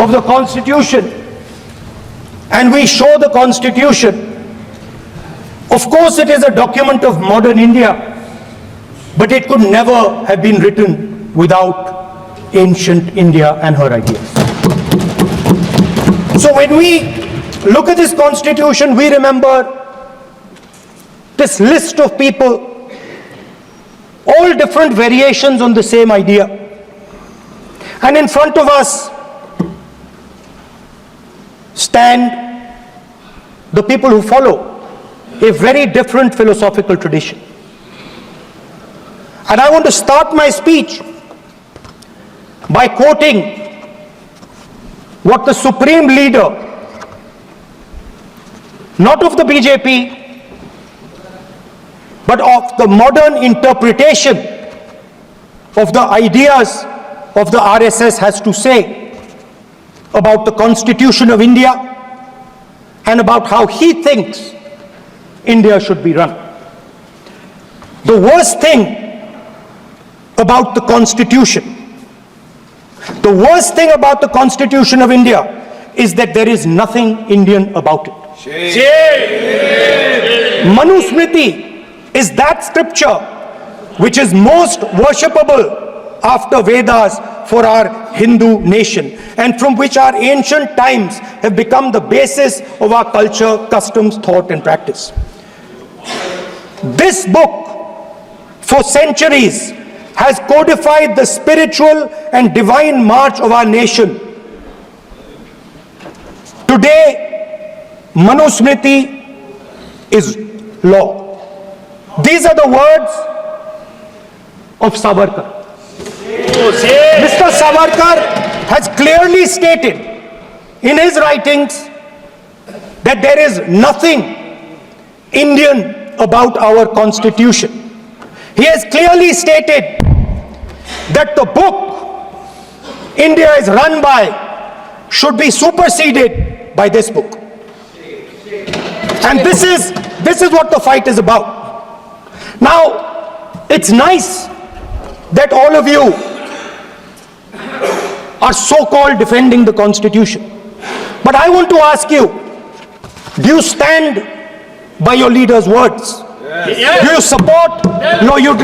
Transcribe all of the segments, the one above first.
of the Constitution and we show the Constitution, of course it is a document of modern India, but it could never have been written without ancient India and her ideas. So when we look at this Constitution, we remember this list of people, all different variations on the same idea. And in front of us stand the people who follow a very different philosophical tradition. And I want to start my speech by quoting what the supreme leader, not of the BJP, but of the modern interpretation of the ideas of the RSS has to say about the Constitution of India and about how he thinks India should be run. The worst thing about the Constitution, the worst thing about the Constitution of India is that there is nothing Indian about it. Manusmriti is that scripture which is most worshipable after Vedas for our Hindu nation, and from which our ancient times have become the basis of our culture, customs, thought and practice. This book, for centuries, has codified the spiritual and divine march of our nation. Today, Manusmriti is law. These are the words of Savarkar. Mr. Savarkar has clearly stated in his writings that there is nothing Indian about our Constitution. He has clearly stated that the book India is run by should be superseded by this book. And this is what the fight is about. Now, it's nice that all of you are so-called defending the Constitution. But I want to ask you, do you stand by your leader's words? Yes. Do you support your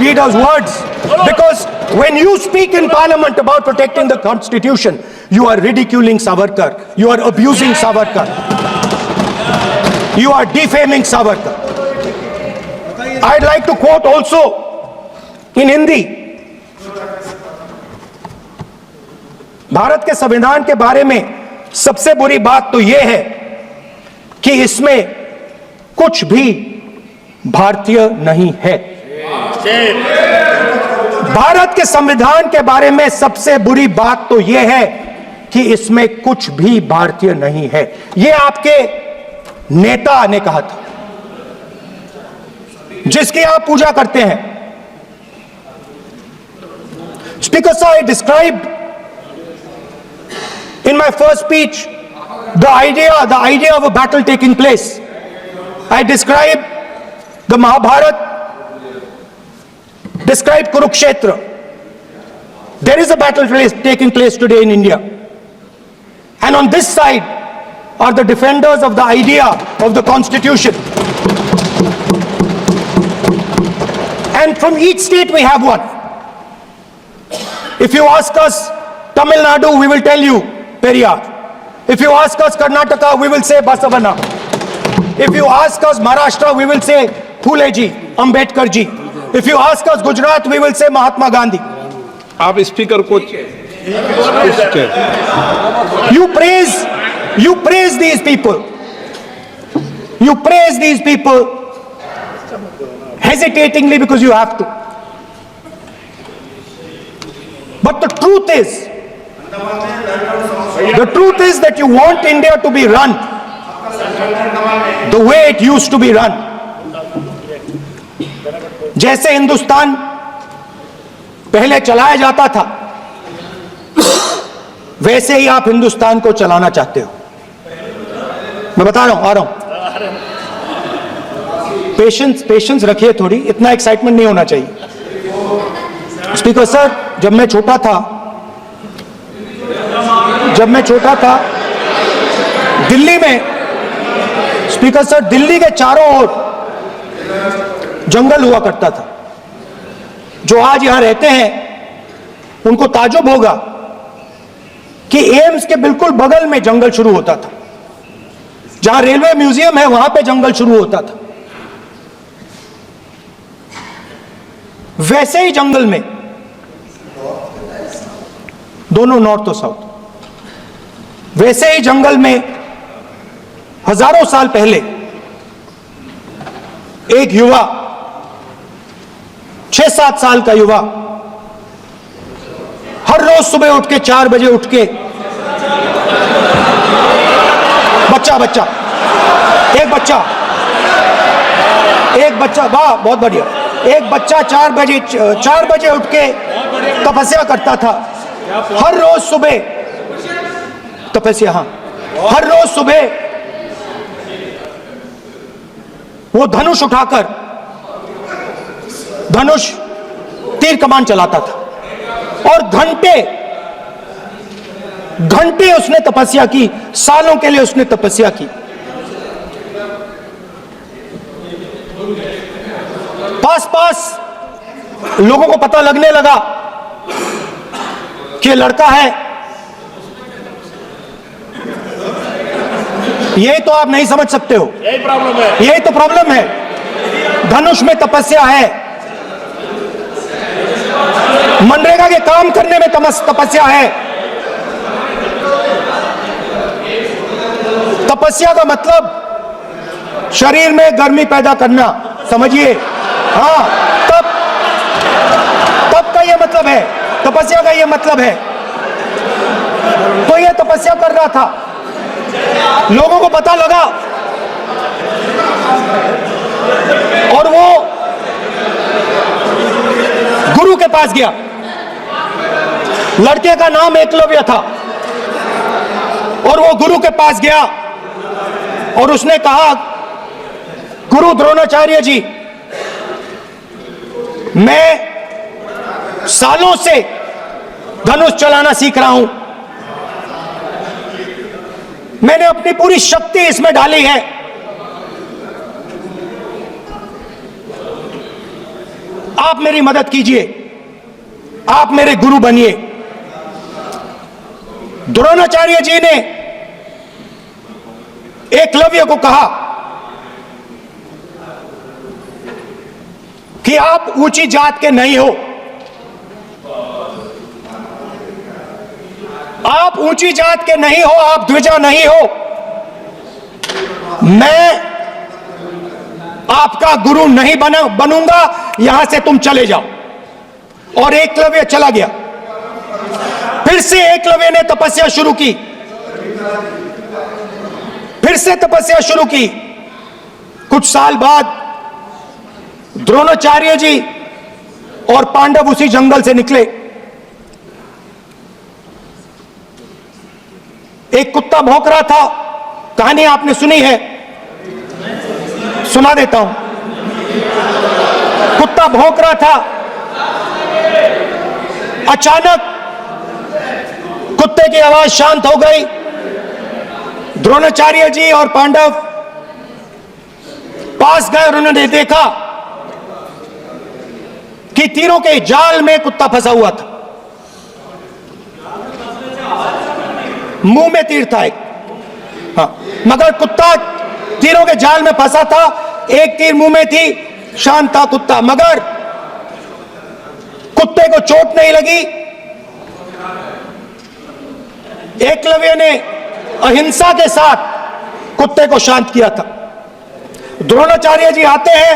leader's words? Because when you speak in Parliament about protecting the Constitution, you are ridiculing Savarkar, you are abusing Savarkar, you are defaming Savarkar. I'd like to quote also in Hindi. Bharat के संविधान के बारे में सबसे बुरी बात तो यह है कि इसमें कुछ भी भारतीय नहीं है। भारत के संविधान के बारे में सबसे बुरी बात तो यह है कि इसमें कुछ भी भारतीय नहीं है। यह आपके नेता ने कहा था, जिसकी आप पूजा करते हैं। Speaker sir, I described in my first speech the idea of a battle taking place. I described the Mahabharata, described Kurukshetra. There is a battle taking place today in India. And on this side are the defenders of the idea of the Constitution. And from each state we have one. If you ask us Tamil Nadu, we will tell you Periyar. If you ask us Karnataka, we will say Basavana. If you ask us Maharashtra, we will say Phule ji, Ambedkar ji. If you ask us Gujarat, we will say Mahatma Gandhi. आप speaker को You praise these people. You praise these people hesitatingly because you have to. But the truth is that you want India to be run the way it used to be run. जैसे हिंदुस्तान पहले चलाया जाता था, वैसे ही आप हिंदुस्तान को चलाना चाहते हो। मैं बता रहा हूं, आ रहा हूं। पेशेंस रखिए थोड़ी, इतना एक्साइटमेंट नहीं होना चाहिए। स्पीकर सर, जब मैं छोटा था, जब मैं छोटा था दिल्ली में, स्पीकर सर, दिल्ली के चारों ओर जंगल हुआ करता था। जो आज यहां रहते हैं उनको ताजुब होगा कि एम्स के बिल्कुल बगल में जंगल शुरू होता था। जहां रेलवे म्यूजियम है वहां पे जंगल शुरू होता था। वैसे ही जंगल में, दोनों नॉर्थ और साउथ, वैसे ही जंगल में हजारों साल पहले एक युवा, 6-7 साल का युवा, हर रोज सुबह उठ के 4 बजे उठ के, एक बच्चा, वाह बहुत बढ़िया, एक बच्चा 4 बजे उठ के तपस्या करता था। हर रोज सुबह तपस्या, हाँ, हर रोज सुबह वो धनुष उठाकर तीर कमान चलाता था और घंटे घंटे उसने तपस्या की, सालों के लिए उसने तपस्या की। पास लोगों को पता लगने लगा कि लड़का है। यही तो आप नहीं समझ सकते हो, यही प्रॉब्लम है, यही तो प्रॉब्लम है। धनुष में तपस्या है, मनरेगा के काम करने में तपस्या है। तपस्या का मतलब शरीर में गर्मी पैदा करना, समझिए। हाँ, तब का ये मतलब है, तपस्या का ये मतलब है। तो ये तपस्या कर रहा था, लोगों को पता लगा और वो गुरु के पास गया। लड़के का नाम एकलव्य था और वो गुरु के पास गया और उसने कहा, गुरु द्रोणाचार्य जी, मैं सालों से धनुष चलाना सीख रहा हूं, मैंने अपनी पूरी शक्ति इसमें डाली है, आप मेरी मदद कीजिए, आप मेरे गुरु बनिए। द्रोणाचार्य जी ने एकलव्य को कहा कि आप ऊंची जात के नहीं हो, आप ऊंची जात के नहीं हो, आप द्विजा नहीं हो, मैं आपका गुरु नहीं बनूंगा, यहां से तुम चले जाओ। और एकलव्य चला गया। फिर से एकलव्य ने तपस्या शुरू की, फिर से तपस्या शुरू की। कुछ साल बाद द्रोणाचार्य जी और पांडव उसी जंगल से निकले। एक कुत्ता भौंक रहा था, कहानी आपने सुनी है, सुना देता हूं। कुत्ता भौंक रहा था, अचानक कुत्ते की आवाज शांत हो गई। द्रोणाचार्य जी और पांडव पास गए और उन्होंने देखा कि तीरों के जाल में कुत्ता फंसा हुआ था। मुंह में तीर था एक, हाँ, मगर कुत्ता तीरों के जाल में फंसा था, एक तीर मुंह में थी, शांत था कुत्ता, मगर कुत्ते को चोट नहीं लगी। एकलव्य ने अहिंसा के साथ कुत्ते को शांत किया था। द्रोणाचार्य जी आते हैं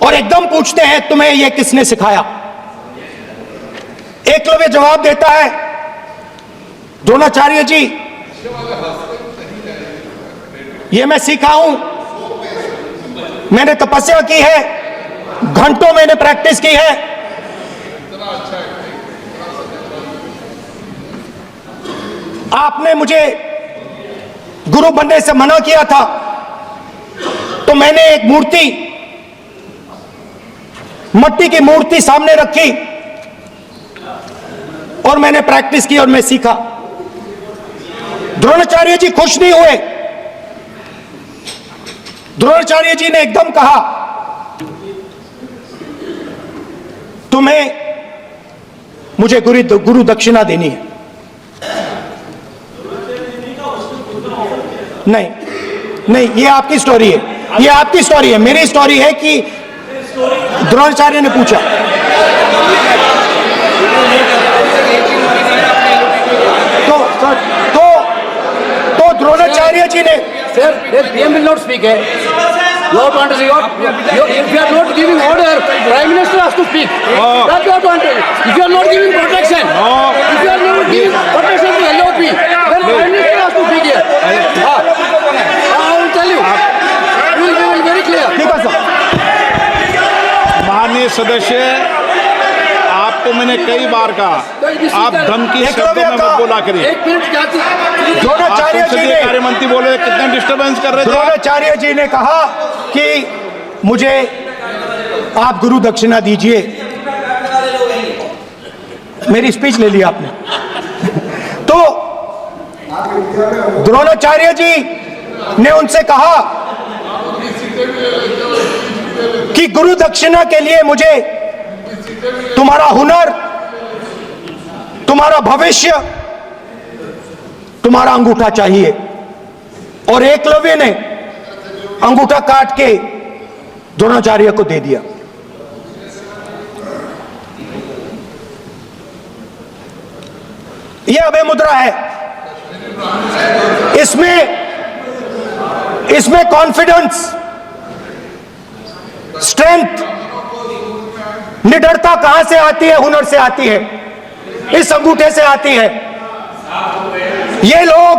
और एकदम पूछते हैं, तुम्हें यह किसने सिखाया? एकलव्य जवाब देता है, द्रोणाचार्य जी, यह मैं सीखा हूं, मैंने तपस्या की है, घंटों मैंने प्रैक्टिस की है। आपने मुझे गुरु बनने से मना किया था, तो मैंने एक मूर्ति, मट्टी की मूर्ति सामने रखी और मैंने प्रैक्टिस की और मैं सीखा। द्रोणाचार्य जी खुश नहीं हुए। द्रोणाचार्य जी ने एकदम कहा, तुम्हें मुझे गुरु दक्षिणा देनी है। नहीं नहीं, ये आपकी स्टोरी है, ये आपकी स्टोरी है। मेरी स्टोरी है कि द्रोणाचार्य ने पूछा। तो द्रोणाचार्य जी ने Sir, the PM will not speak. Lord want to say, if you are not giving order, Prime Minister has to speak. That's what want to. If you are not giving protection, if you are not giving protection to LOP, then Prime Minister has to speak here. I will tell you. We will be very clear. ठीक है sir. माननीय सदस्य, आपको मैंने कई बार कहा, आप धमकी शब्दों में मत बोला करिए। एक मिनट क्या द्रोणाचार्य जी ने कार्य मंत्री बोले, कितने डिस्टर्बेंस कर रहे थे। द्रोणाचार्य जी ने कहा कि मुझे आप गुरु दक्षिणा दीजिए। मेरी स्पीच ले ली आपने। तो द्रोणाचार्य जी ने उनसे कहा कि गुरु दक्षिणा के लिए मुझे तुम्हारा हुनर, तुम्हारा भविष्य, तुम्हारा अंगूठा चाहिए। और एकलव्य ने अंगूठा काट के द्रोणाचार्य को दे दिया। यह अभय मुद्रा है। इसमें कॉन्फिडेंस, स्ट्रेंथ, निडरता कहां से आती है? हुनर से आती है, इस अंगूठे से आती है। ये लोग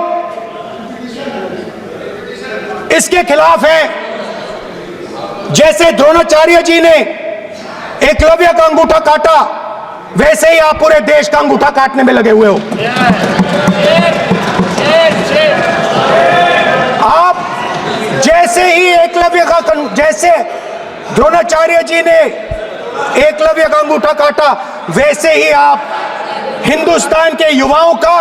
इसके खिलाफ हैं। जैसे द्रोणाचार्य जी ने एकलव्य का अंगूठा काटा, वैसे ही आप पूरे देश का अंगूठा काटने में लगे हुए हो। आप जैसे ही जैसे द्रोणाचार्य जी ने एकलव्य का अंगूठा काटा, वैसे ही आप हिंदुस्तान के युवाओं का,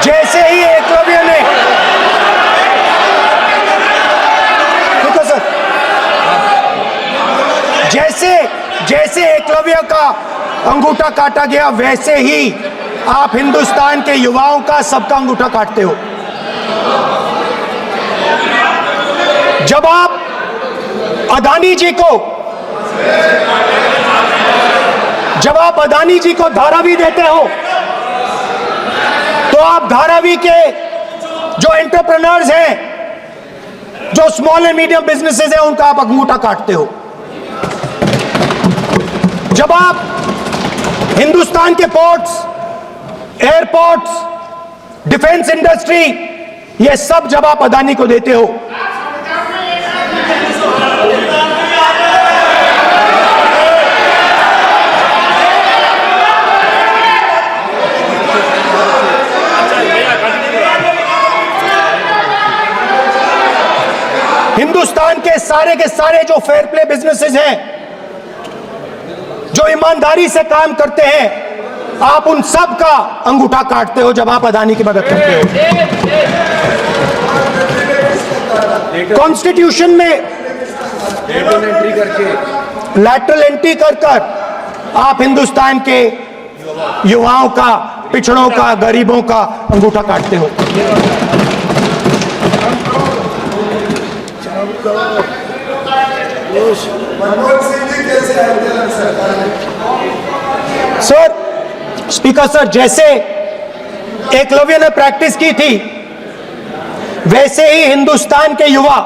जैसे ही एकलव्य ने, देखो सर, जैसे एकलव्य का अंगूठा काटा गया, वैसे ही आप हिंदुस्तान के युवाओं का, सबका अंगूठा काटते हो। जब आप अदानी जी को धारावी देते हो, तो आप धारावी के जो एंटरप्रेन्योर्स हैं, जो स्मॉल एंड मीडियम बिजनेसेस हैं, उनका आप अंगूठा काटते हो। जब आप हिंदुस्तान के पोर्ट्स, एयरपोर्ट्स, डिफेंस इंडस्ट्री, ये सब जब आप अदानी को देते हो, हिंदुस्तान के सारे जो फेयर प्ले बिजनेसेस हैं, जो ईमानदारी से काम करते हैं, आप उन सब का अंगूठा काटते हो जब आप अदानी की मदद करते हो। कॉन्स्टिट्यूशन में लैटरल एंट्री कर आप हिंदुस्तान के युवाओं का, पिछड़ों का, गरीबों का अंगूठा काटते हो। सर, स्पीकर सर, जैसे एकलव्य ने प्रैक्टिस की थी, वैसे ही हिंदुस्तान के युवा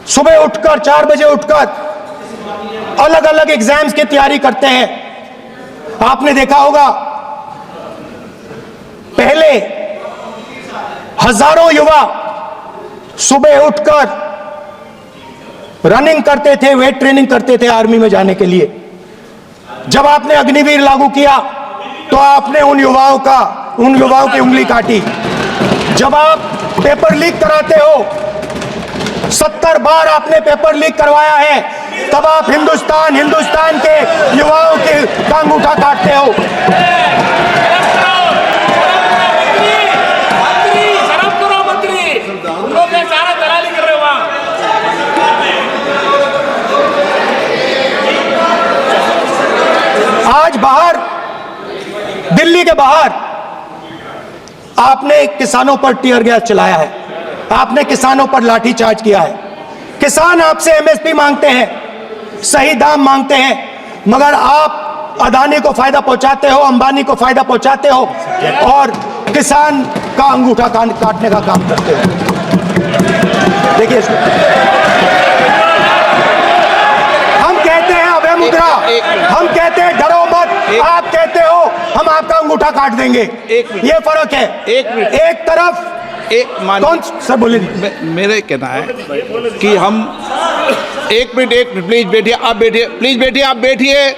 सुबह उठकर 4 बजे उठकर अलग अलग एग्जाम्स की तैयारी करते हैं। आपने देखा होगा, पहले हजारों युवा सुबह उठकर रनिंग करते थे, वेट ट्रेनिंग करते थे आर्मी में जाने के लिए। जब आपने अग्निवीर लागू किया, तो आपने उन युवाओं की उंगली काटी। जब आप पेपर लीक कराते हो, 70 बार आपने पेपर लीक करवाया है, तब आप हिंदुस्तान के युवाओं के का अंगूठा काटते हो। आज बाहर, दिल्ली के बाहर आपने किसानों पर टीयर गैस चलाया है, आपने किसानों पर लाठीचार्ज किया है। किसान आपसे एमएसपी मांगते हैं, सही दाम मांगते हैं, मगर आप अदानी को फायदा पहुंचाते हो, अंबानी को फायदा पहुंचाते हो और किसान का अंगूठा काटने का काम करते हो। देखिए इसको हम कहते हैं अभय मुद्रा, हम कहते हैं डरो मत, आप कहते हो हम आपका अंगूठा काट देंगे। ये फर्क है। एक तरफ कौन सर बोले, मेरे कहना है कि हम एक मिनट प्लीज बैठिए, आप बैठिए, प्लीज बैठिए, आप बैठिए।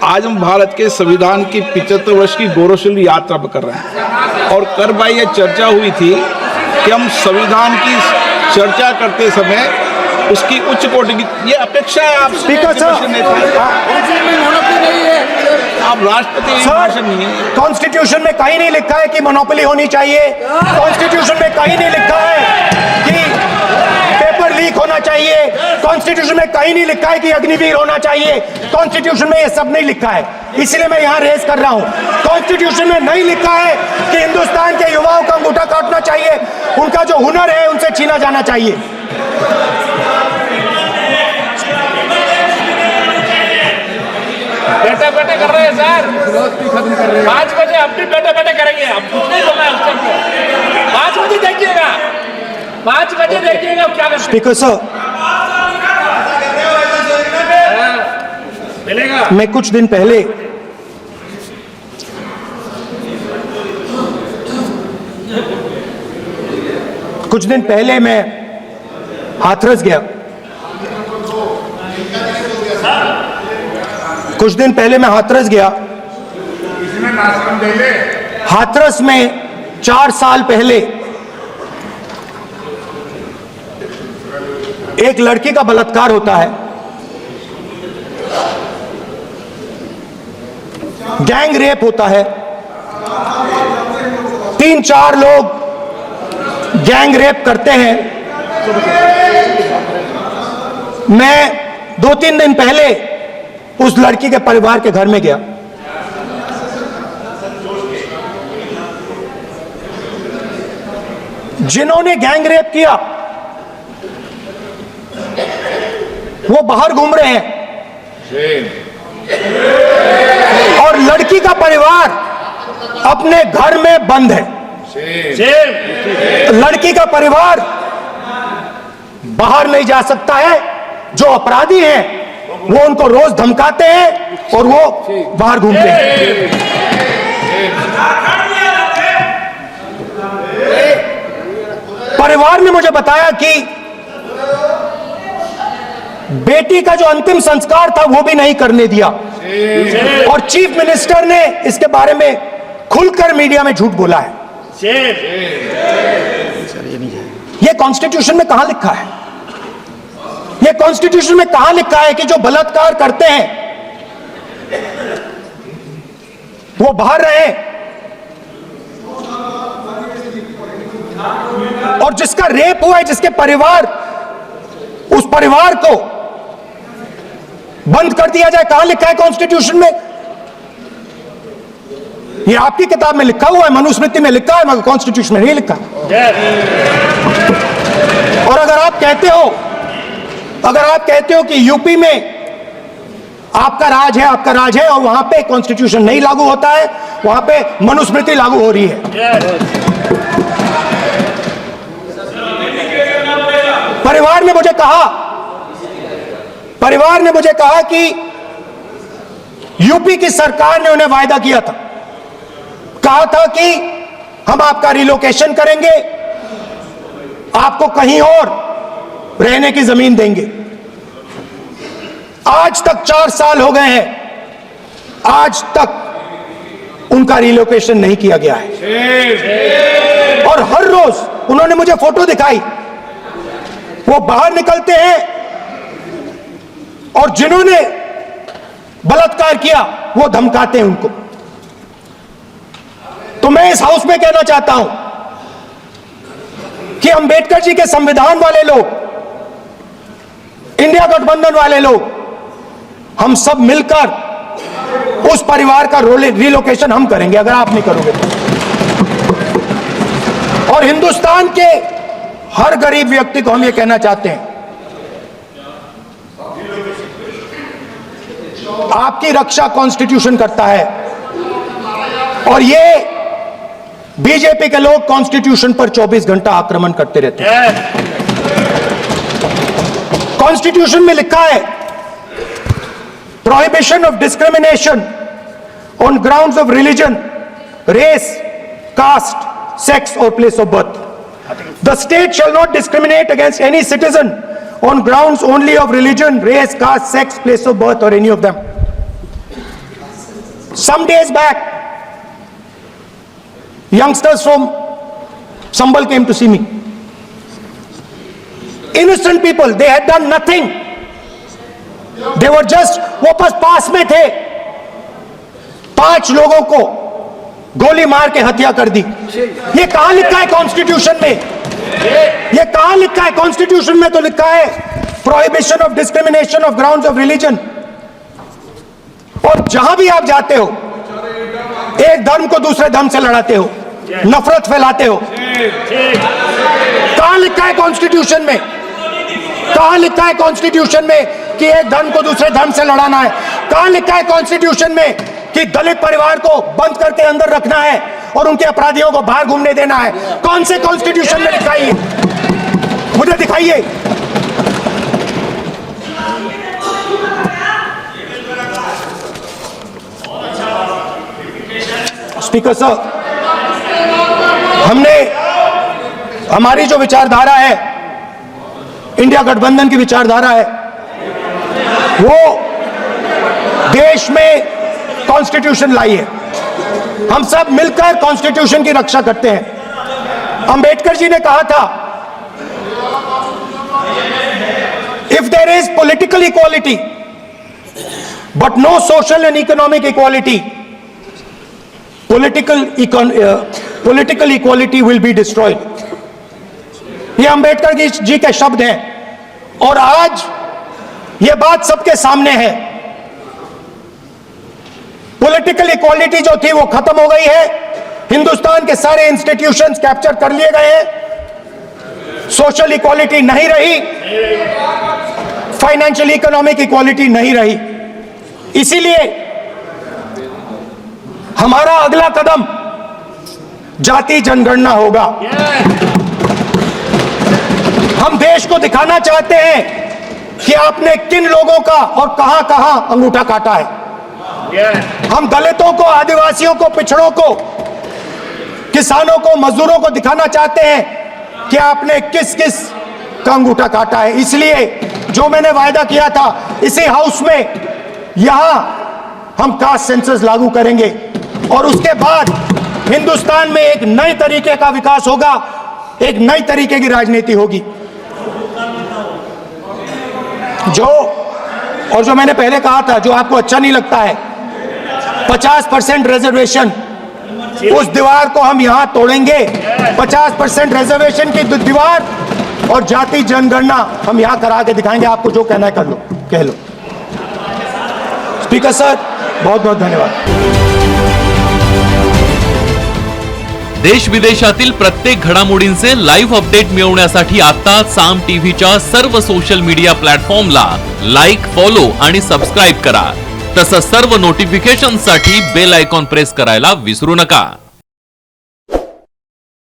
आज हम भारत के संविधान की 75 वर्ष की गौरवशाली यात्रा कर रहे हैं और कर भाई ये चर्चा हुई थी कि हम संविधान की चर्चा करते समय उसकी उच्च कोटि की ये अपेक्षा है आप स्पीकर सर, आप राष्ट्रपति भाषण नहीं है। कॉन्स्टिट्यूशन में कहीं नहीं लिखा है कि मोनोपोली होनी चाहिए, कॉन्स्टिट्यूशन में कहीं नहीं लिखा है कि पेपर लीक होना चाहिए, कॉन्स्टिट्यूशन में कहीं नहीं लिखा है कि अग्निवीर होना चाहिए, कॉन्स्टिट्यूशन में ये सब नहीं लिखा है। इसलिए मैं यहाँ रेस कर रहा हूँ। कॉन्स्टिट्यूशन में नहीं लिखा है कि हिंदुस्तान के युवाओं का अंगूठा काटना चाहिए, उनका जो हुनर है उनसे छीना जाना चाहिए। बैठे बैठे कर रहे हैं सर, 5 बजे अब भी बैठे बैठे करेंगे, अब कुछ नहीं बोलना है उस टाइम पे। 5 बजे देखिएगा, 5 बजे देखिएगा क्या करते स्पीकर सर, मिलेगा। मैं कुछ दिन पहले मैं हाथरस गया। कुछ दिन पहले मैं हाथरस गया। हाथरस में 4 साल पहले एक लड़की का बलात्कार होता है। गैंग रेप होता है। 3-4 लोग गैंग रेप करते हैं। मैं 2-3 दिन पहले उस लड़की के परिवार के घर में गया। जिन्होंने गैंग रेप किया वो बाहर घूम रहे हैं और लड़की का परिवार अपने घर में बंद है। लड़की का परिवार बाहर नहीं जा सकता है। जो अपराधी हैं वो उनको रोज धमकाते हैं और वो बाहर घूमते हैं। परिवार ने मुझे बताया कि बेटी का जो अंतिम संस्कार था वो भी नहीं करने दिया और चीफ मिनिस्टर ने इसके बारे में खुलकर मीडिया में झूठ बोला है। ये कॉन्स्टिट्यूशन में कहां लिखा है? ये कॉन्स्टिट्यूशन में कहां लिखा है कि जो बलात्कार करते हैं वो बाहर रहे और जिसका रेप हुआ है, जिसके परिवार, उस परिवार को बंद कर दिया जाए? कहां लिखा है कॉन्स्टिट्यूशन में? ये आपकी किताब में लिखा हुआ है, मनुस्मृति में लिखा है, मगर कॉन्स्टिट्यूशन में नहीं लिखा। और अगर आप कहते हो कि यूपी में आपका राज है और वहां पे कॉन्स्टिट्यूशन नहीं लागू होता है, वहां पे मनुस्मृति लागू हो रही है। परिवार ने मुझे कहा कि यूपी की सरकार ने उन्हें वायदा किया था, कहा था कि हम आपका रिलोकेशन करेंगे, आपको कहीं और रहने की जमीन देंगे। आज तक 4 साल हो गए हैं, आज तक उनका रिलोकेशन नहीं किया गया है। और हर रोज उन्होंने मुझे फोटो दिखाई, वो बाहर निकलते हैं और जिन्होंने बलात्कार किया वो धमकाते हैं उनको। तो मैं इस हाउस में कहना चाहता हूं कि अंबेडकर जी के संविधान वाले लोग, इंडिया गठबंधन वाले लोग, हम सब मिलकर उस परिवार का रिलोकेशन हम करेंगे अगर आप नहीं करोगे तो। और हिंदुस्तान के हर गरीब व्यक्ति को हम ये कहना चाहते हैं, आपकी रक्षा कॉन्स्टिट्यूशन करता है और ये बीजेपी के लोग कॉन्स्टिट्यूशन पर 24 घंटा आक्रमण करते रहते हैं। कॉन्स्टिट्यूशन में लिखा है prohibition of discrimination on grounds of religion, race, caste, sex और place of birth. The state shall not discriminate against any citizen on grounds only of religion, race, caste, sex, place of birth or any of them. Some days back, youngsters from Sambal came to see me. Innocent people, they had done nothing. They were just, वो पास में थे, 5 लोगों को गोली मार के हत्या कर दी। ये कहां लिखा है कॉन्स्टिट्यूशन में? ये कहां लिखा है कॉन्स्टिट्यूशन में? तो लिखा है prohibition of discrimination of grounds of religion. और जहां भी आप जाते हो, एक धर्म को दूसरे धर्म से लड़ाते हो, नफरत फैलाते हो। कहां लिखा है कॉन्स्टिट्यूशन में? कहां लिखा है कॉन्स्टिट्यूशन में कि एक धर्म को दूसरे धर्म से लड़ाना है? कहां लिखा है कॉन्स्टिट्यूशन में कि दलित परिवार को बंद करके अंदर रखना है और उनके अपराधियों को बाहर घूमने देना है? कौन से कॉन्स्टिट्यूशन में लिखा है? मुझे दिखाइए। स्पीकर साहब, हमने, हमारी जो विचारधारा है, इंडिया गठबंधन की विचारधारा है, वो देश में कॉन्स्टिट्यूशन लाई है। हम सब मिलकर कॉन्स्टिट्यूशन की रक्षा करते हैं। अंबेडकर जी ने कहा था, if there is political equality but no social and economic equality, political equality will be destroyed. ये अंबेडकर जी के शब्द हैं और आज ये बात सबके सामने है। पॉलिटिकल इक्वालिटी जो थी वो खत्म हो गई है। हिंदुस्तान के सारे इंस्टीट्यूशंस कैप्चर कर लिए गए हैं। सोशल इक्वालिटी नहीं रही, फाइनेंशियल इकोनॉमिक इक्वालिटी नहीं रही। इसीलिए हमारा अगला कदम जाति जनगणना होगा। हम देश को दिखाना चाहते हैं कि आपने किन लोगों का और कहां कहां अंगूठा काटा है। हम दलितों को, आदिवासियों को, पिछड़ों को, किसानों को, मजदूरों को दिखाना चाहते हैं कि आपने किस किस का अंगूठा काटा है। इसलिए जो मैंने वायदा किया था, इसी हाउस में यहां हम कास्ट सेंसस लागू करेंगे और उसके बाद हिंदुस्तान में एक नए तरीके का विकास होगा, एक नई तरीके की राजनीति होगी। जो मैंने पहले कहा था, जो आपको अच्छा नहीं लगता है, 50% रिजर्वेशन, उस दीवार को हम यहां तोड़ेंगे। 50% रिजर्वेशन की दीवार और जाति जनगणना हम यहां करा के दिखाएंगे। आपको जो कहना है कर लो, कह लो। स्पीकर सर, बहुत बहुत धन्यवाद। देश विदेशातील प्रत्येक घडामोडींचे लाईव्ह अपडेट मिळवण्यासाठी आता साम टीव्हीच्या सर्व सोशल मीडिया प्लॅटफॉर्मला लाईक, फॉलो आणि सबस्क्राईब करा। तसंच सर्व नोटिफिकेशनसाठी बेल आयकॉन प्रेस करायला विसरू नका।